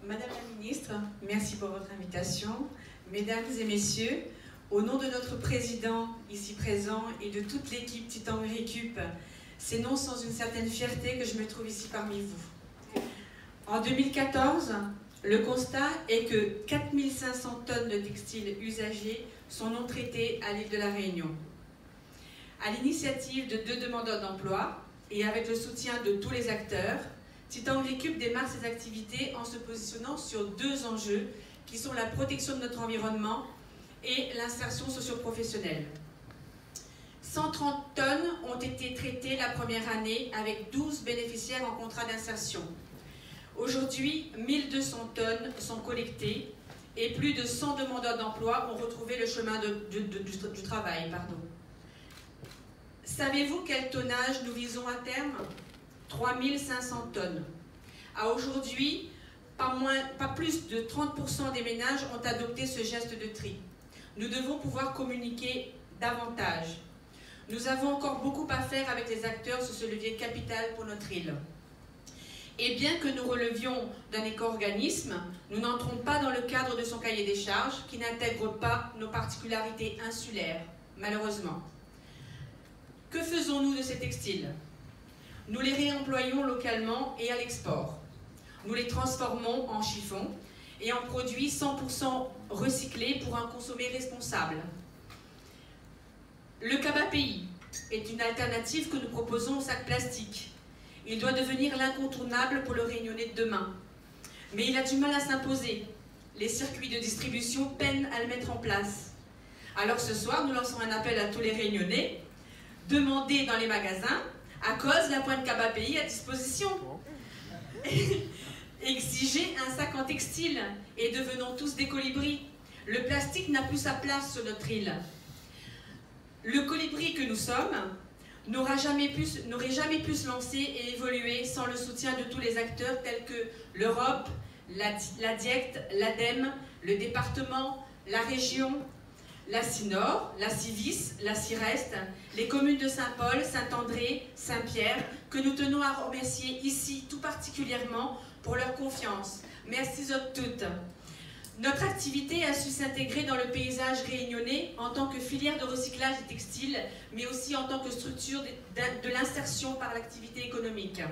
Madame la Ministre, merci pour votre invitation. Mesdames et messieurs, au nom de notre président ici présent et de toute l'équipe Titan Récup, c'est non sans une certaine fierté que je me trouve ici parmi vous. En 2014, le constat est que 4500 tonnes de textiles usagés sont non traités à l'île de la Réunion. À l'initiative de 2 demandeurs d'emploi et avec le soutien de tous les acteurs, Titan Récup démarre ses activités en se positionnant sur 2 enjeux qui sont la protection de notre environnement et l'insertion socio-professionnelle. 130 tonnes ont été traitées la première année avec 12 bénéficiaires en contrat d'insertion. Aujourd'hui, 1200 tonnes sont collectées et plus de 100 demandeurs d'emploi ont retrouvé le chemin du travail. Savez-vous quel tonnage nous visons à terme? 3500 tonnes. À aujourd'hui, pas plus de 30% des ménages ont adopté ce geste de tri. Nous devons pouvoir communiquer davantage. Nous avons encore beaucoup à faire avec les acteurs sur ce levier capital pour notre île. Et bien que nous relevions d'un éco-organisme, nous n'entrons pas dans le cadre de son cahier des charges qui n'intègre pas nos particularités insulaires, malheureusement. Que faisons-nous de ces textiles? Nous les réemployons localement et à l'export. Nous les transformons en chiffon et en produits 100% recyclés pour un consommé responsable. Le Cabapi est une alternative que nous proposons au sac plastique. Il doit devenir l'incontournable pour le Réunionnais de demain. Mais il a du mal à s'imposer. Les circuits de distribution peinent à le mettre en place. Alors ce soir, nous lançons un appel à tous les Réunionnais. Demandez dans les magasins, à cause la pointe Cabapi à disposition. Exigez un sac en textile et devenons tous des colibris. Le plastique n'a plus sa place sur notre île. Le colibri que nous sommes n'aurait jamais pu se lancer et évoluer sans le soutien de tous les acteurs tels que l'Europe, la DIECT, l'ADEME, le département, la région, la CINOR, la CIVIS, la CIREST, les communes de Saint-Paul, Saint-André, Saint-Pierre, que nous tenons à remercier ici tout particulièrement pour leur confiance. Merci à toutes. Notre activité a su s'intégrer dans le paysage réunionnais en tant que filière de recyclage des textiles, mais aussi en tant que structure de l'insertion par l'activité économique.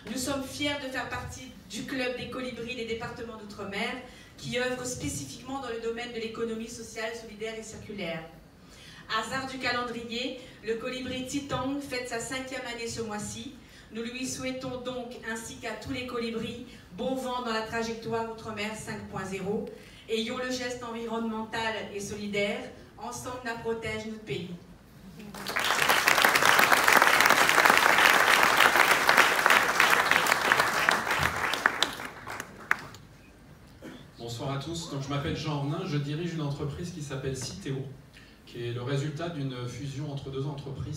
Nous sommes fiers de faire partie du club des colibris des départements d'outre-mer qui œuvrent spécifiquement dans le domaine de l'économie sociale, solidaire et circulaire. Hasard du calendrier, le colibri Titan fête sa 5e année ce mois-ci. Nous lui souhaitons donc, ainsi qu'à tous les colibris, bon vent dans la trajectoire Outre-mer 5.0. Ayons le geste environnemental et solidaire. Ensemble, on protège notre pays. Bonsoir à tous. Donc, je m'appelle Jean Ornin, je dirige une entreprise qui s'appelle Citeo, qui est le résultat d'une fusion entre 2 entreprises.